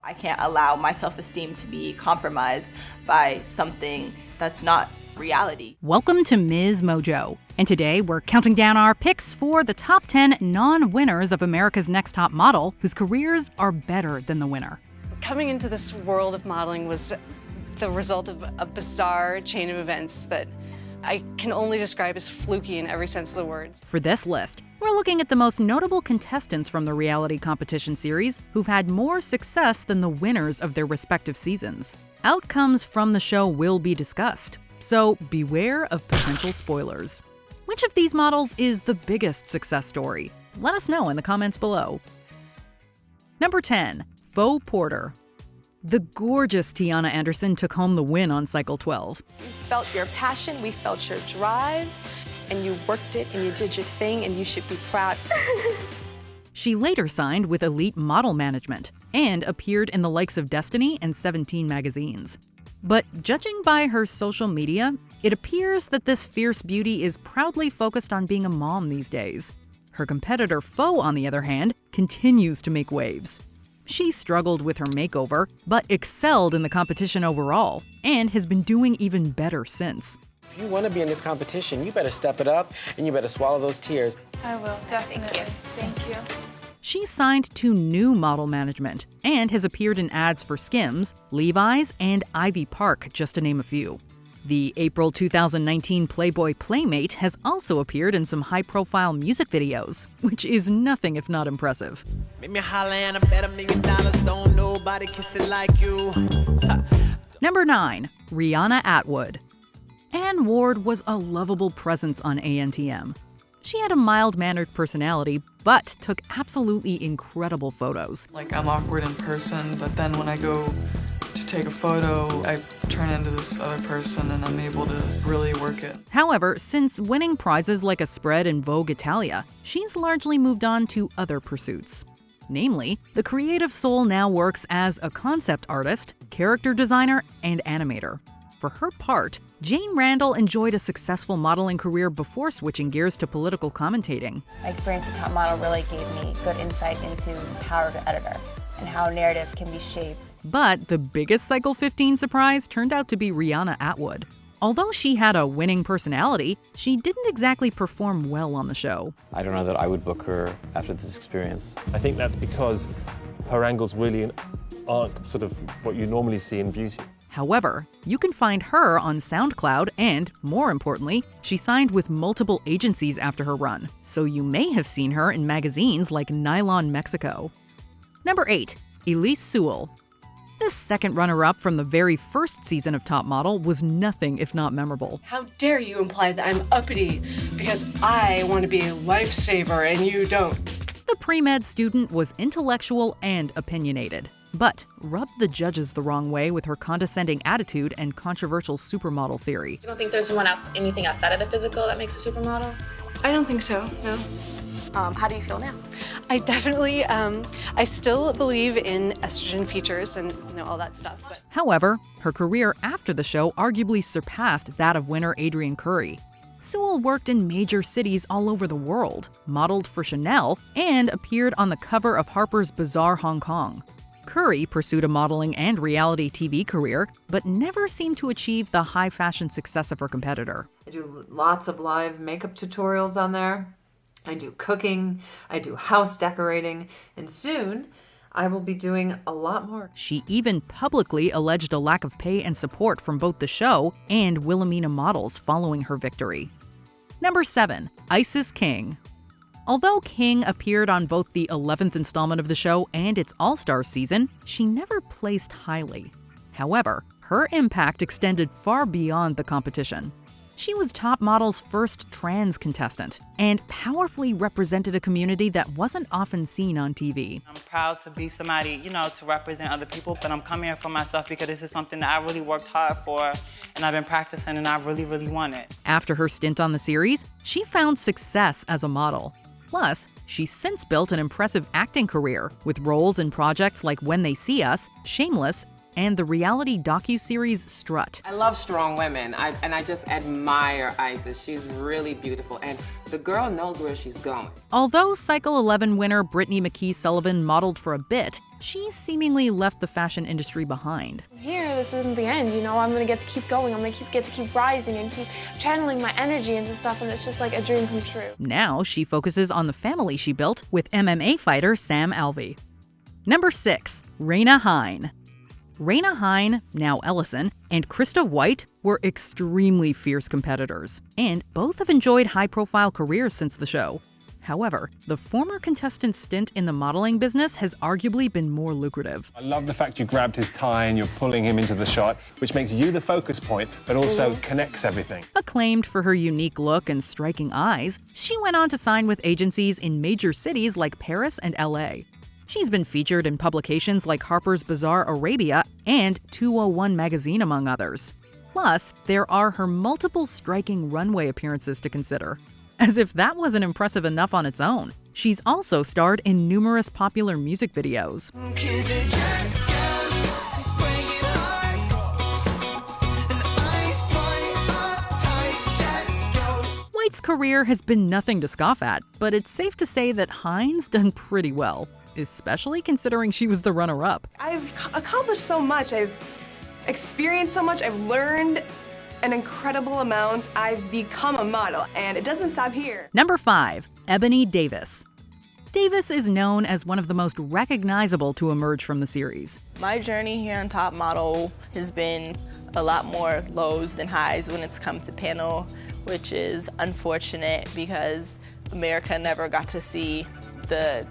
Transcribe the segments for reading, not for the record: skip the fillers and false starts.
I can't allow my self-esteem to be compromised by something that's not reality. Welcome to MsMojo, and today we're counting down our picks for the top 10 non-winners of America's Next Top Model whose careers are better than the winner. Coming into this world of modeling was the result of a bizarre chain of events that I can only describe as fluky in every sense of the words. For this list, we're looking at the most notable contestants from the reality competition series who've had more success than the winners of their respective seasons. Outcomes from the show will be discussed, so beware of potential spoilers. Which of these models is the biggest success story? Let us know in the comments below. Number 10. Faux Porter. The gorgeous Tiana Anderson took home the win on Cycle 12. We felt your passion, we felt your drive, and you worked it and you did your thing, and you should be proud. She later signed with Elite Model Management and appeared in the likes of Destiny and 17 magazines. But judging by her social media, it appears that this fierce beauty is proudly focused on being a mom these days. Her competitor Faux, on the other hand, continues to make waves. She struggled with her makeover, but excelled in the competition overall, and has been doing even better since. If you want to be in this competition, you better step it up, and you better swallow those tears. I will, definitely. Thank you. She's signed to New Model Management, and has appeared in ads for Skims, Levi's, and Ivy Park, just to name a few. The April 2019 Playboy Playmate has also appeared in some high-profile music videos, which is nothing if not impressive. Make me holla and I bet $1 million, don't nobody kiss it like you. Number 9. Rihanna Atwood. Ann Ward was a lovable presence on ANTM. She had a mild-mannered personality, but took absolutely incredible photos. Like, I'm awkward in person, but then when I go to take a photo, I turn into this other person and I'm able to really work it. However, since winning prizes like a spread in Vogue Italia, she's largely moved on to other pursuits. Namely, the creative soul now works as a concept artist, character designer, and animator. For her part, Jane Randall enjoyed a successful modeling career before switching gears to political commentating. My experience at Top Model really gave me good insight into the power of an editor and how narrative can be shaped. But the biggest Cycle 15 surprise turned out to be Rihanna Atwood. Although she had a winning personality, she didn't exactly perform well on the show. I don't know that I would book her after this experience. I think that's because her angles really aren't sort of what you normally see in beauty. However, you can find her on SoundCloud and, more importantly, she signed with multiple agencies after her run, so you may have seen her in magazines like Nylon Mexico. Number 8. Elise Sewell. This second runner-up from the very first season of Top Model was nothing if not memorable. How dare you imply that I'm uppity because I want to be a lifesaver and you don't? The pre-med student was intellectual and opinionated, but rubbed the judges the wrong way with her condescending attitude and controversial supermodel theory. You don't think there's anything outside of the physical that makes a supermodel? I don't think so, no. How do you feel now? I definitely, I still believe in estrogen features and, all that stuff. But However, her career after the show arguably surpassed that of winner Adrienne Curry. Sewell worked in major cities all over the world, modeled for Chanel, and appeared on the cover of Harper's Bazaar Hong Kong. Curry pursued a modeling and reality TV career, but never seemed to achieve the high fashion success of her competitor. I do lots of live makeup tutorials on there. I do cooking, I do house decorating, and soon I will be doing a lot more. She even publicly alleged a lack of pay and support from both the show and Wilhelmina Models following her victory. Number 7. Isis King. Although King appeared on both the 11th installment of the show and its All-Stars season, she never placed highly. However, her impact extended far beyond the competition. She was Top Model's first trans contestant and powerfully represented a community that wasn't often seen on TV. I'm proud to be somebody, to represent other people, but I'm coming here for myself because this is something that I really worked hard for and I've been practicing and I really, really want it. After her stint on the series, she found success as a model. Plus, she's since built an impressive acting career with roles in projects like When They See Us, Shameless, and the reality docuseries Strut. I love strong women, and I just admire Isis. She's really beautiful, and the girl knows where she's going. Although Cycle 11 winner Brittany McKee Sullivan modeled for a bit, she seemingly left the fashion industry behind. Here, this isn't the end, you know, I'm gonna get to keep going, I'm gonna get to keep rising and keep channeling my energy into stuff, and it's just like a dream come true. Now she focuses on the family she built with MMA fighter Sam Alvey. Number 6, Raina Hine. Raina Hine, now Ellison, and Krista White were extremely fierce competitors, and both have enjoyed high-profile careers since the show. However, the former contestant's stint in the modeling business has arguably been more lucrative. I love the fact you grabbed his tie and you're pulling him into the shot, which makes you the focus point, but also connects everything. Acclaimed for her unique look and striking eyes, she went on to sign with agencies in major cities like Paris and LA. She's been featured in publications like Harper's Bazaar Arabia and 201 magazine, among others. Plus, there are her multiple striking runway appearances to consider. As if that wasn't impressive enough on its own, she's also starred in numerous popular music videos. White's career has been nothing to scoff at, but it's safe to say that Hine's done pretty well, especially considering she was the runner-up. I've accomplished so much. I've experienced so much. I've learned an incredible amount. I've become a model, and it doesn't stop here. Number 5, Ebony Davis. Davis is known as one of the most recognizable to emerge from the series. My journey here on Top Model has been a lot more lows than highs when it's come to panel, which is unfortunate because America never got to see the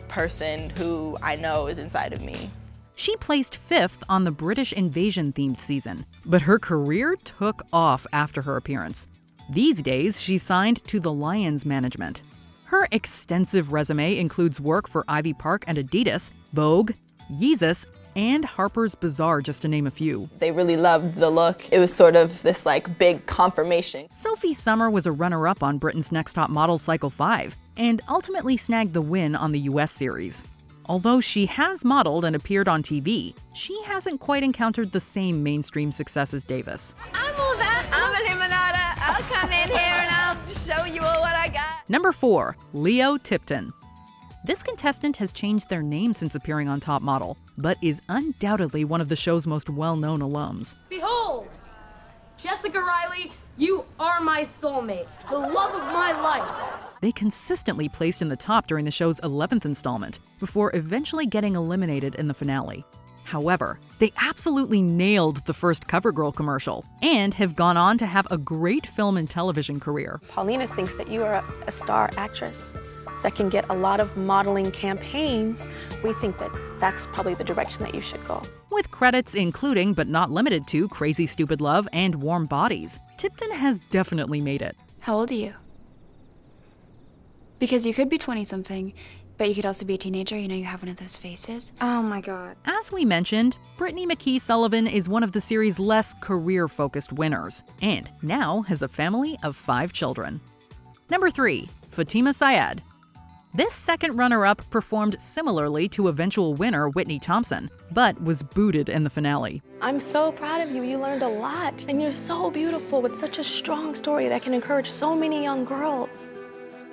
person who I know is inside of me. She placed 5th on the British invasion-themed season, but her career took off after her appearance. These days, she's signed to the Lions management. Her extensive resume includes work for Ivy Park and Adidas, Vogue, Yeezus, and Harper's Bazaar, just to name a few. They really loved the look. It was sort of this big confirmation. Sophie Summer was a runner-up on Britain's Next Top Model Cycle 5 and ultimately snagged the win on the US series. Although she has modeled and appeared on TV, she hasn't quite encountered the same mainstream success as Davis. I'm a limonada. I'll come in here and I'll show you all what I got. Number 4, Lio Tipton. This contestant has changed their name since appearing on Top Model, but is undoubtedly one of the show's most well-known alums. Behold, Jessica Riley, you are my soulmate, the love of my life. They consistently placed in the top during the show's 11th installment, before eventually getting eliminated in the finale. However, they absolutely nailed the first CoverGirl commercial, and have gone on to have a great film and television career. Paulina thinks that you are a star actress that can get a lot of modeling campaigns. We think that that's probably the direction that you should go. With credits including, but not limited to, Crazy Stupid Love and Warm Bodies, Tipton has definitely made it. How old are you? Because you could be 20-something, but you could also be a teenager. You know, you have one of those faces. Oh my God. As we mentioned, Brittany McKee Sullivan is one of the series' less career-focused winners, and now has a family of 5 children. Number 3, Fatima Syed. This second runner-up performed similarly to eventual winner Whitney Thompson, but was booted in the finale. I'm so proud of you. You learned a lot, and you're so beautiful with such a strong story that can encourage so many young girls.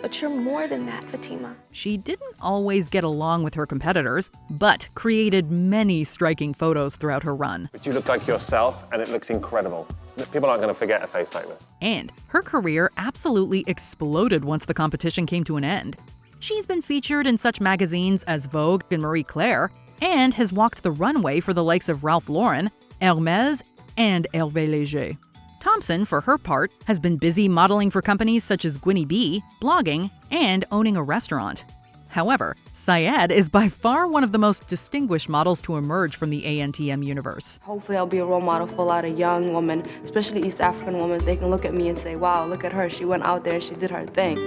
But you're more than that, Fatima. She didn't always get along with her competitors, but created many striking photos throughout her run. But you look like yourself, and it looks incredible. People aren't going to forget a face like this. And her career absolutely exploded once the competition came to an end. She's been featured in such magazines as Vogue and Marie Claire, and has walked the runway for the likes of Ralph Lauren, Hermès, and Hervé Léger. Thompson, for her part, has been busy modeling for companies such as Gwynnie Bee, blogging, and owning a restaurant. However, Syed is by far one of the most distinguished models to emerge from the ANTM universe. Hopefully I'll be a role model for a lot of young women, especially East African women. They can look at me and say, wow, look at her. She went out there, she did her thing.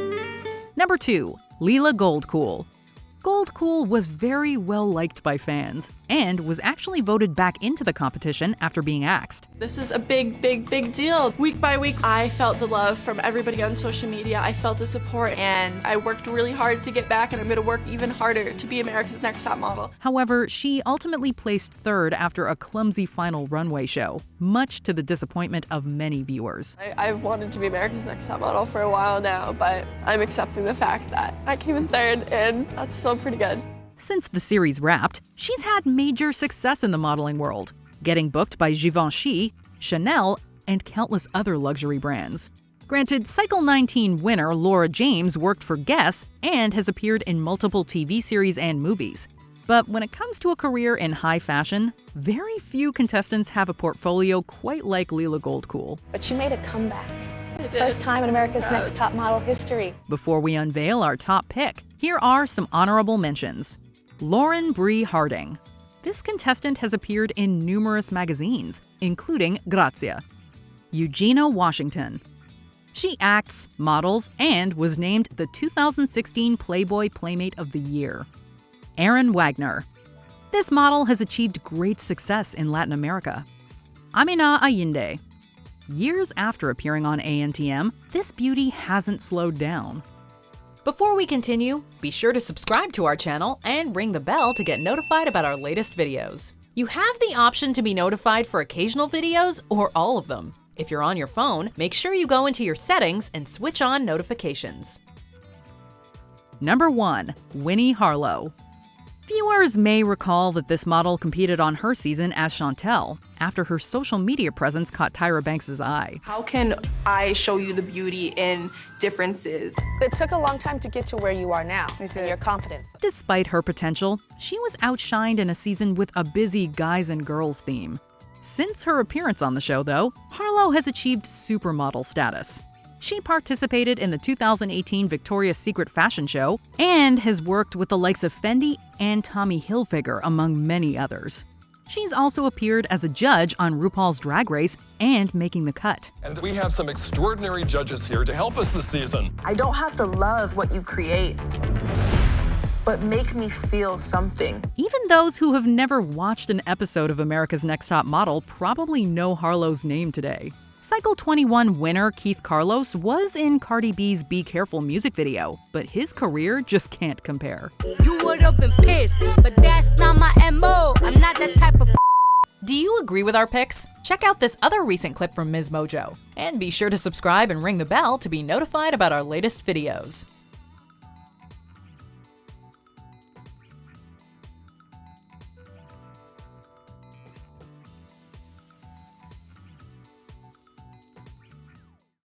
Number 2, Leela Goldcool. Goldcool was very well liked by fans and was actually voted back into the competition after being axed. This is a big, big, big deal. Week by week, I felt the love from everybody on social media. I felt the support, and I worked really hard to get back, and I'm going to work even harder to be America's Next Top Model. However, she ultimately placed third after a clumsy final runway show, much to the disappointment of many viewers. I've wanted to be America's Next Top Model for a while now, but I'm accepting the fact that I came in third, and that's still pretty good. Since the series wrapped, she's had major success in the modeling world, getting booked by Givenchy, Chanel, and countless other luxury brands. Granted, Cycle 19 winner Laura James worked for Guess and has appeared in multiple TV series and movies. But when it comes to a career in high fashion, very few contestants have a portfolio quite like Lila Goldcool. But she made a comeback. First time in America's Next Top Model history. Before we unveil our top pick, here are some honorable mentions. Lauren Bree Harding. This contestant has appeared in numerous magazines, including Grazia. Eugenia Washington. She acts, models, and was named the 2016 Playboy Playmate of the Year. Erin Wagner. This model has achieved great success in Latin America. Amina Allende. Years after appearing on ANTM, this beauty hasn't slowed down. Before we continue, be sure to subscribe to our channel and ring the bell to get notified about our latest videos. You have the option to be notified for occasional videos or all of them. If you're on your phone, make sure you go into your settings and switch on notifications. Number 1. Winnie Harlow. Viewers may recall that this model competed on her season as Chantel after her social media presence caught Tyra Banks' eye. How can I show you the beauty in differences? It took a long time to get to where you are now and your confidence. Despite her potential, she was outshined in a season with a busy guys and girls theme. Since her appearance on the show, though, Harlow has achieved supermodel status. She participated in the 2018 Victoria's Secret fashion show and has worked with the likes of Fendi and Tommy Hilfiger, among many others. She's also appeared as a judge on RuPaul's Drag Race and Making the Cut. And we have some extraordinary judges here to help us this season. I don't have to love what you create, but make me feel something. Even those who have never watched an episode of America's Next Top Model probably know Harlow's name today. Cycle 21 winner Keith Carlos was in Cardi B's Be Careful music video, but his career just can't compare. You would have been pissed, but that's not my MO. I'm not that type of. Do you agree with our picks? Check out this other recent clip from MsMojo. And be sure to subscribe and ring the bell to be notified about our latest videos.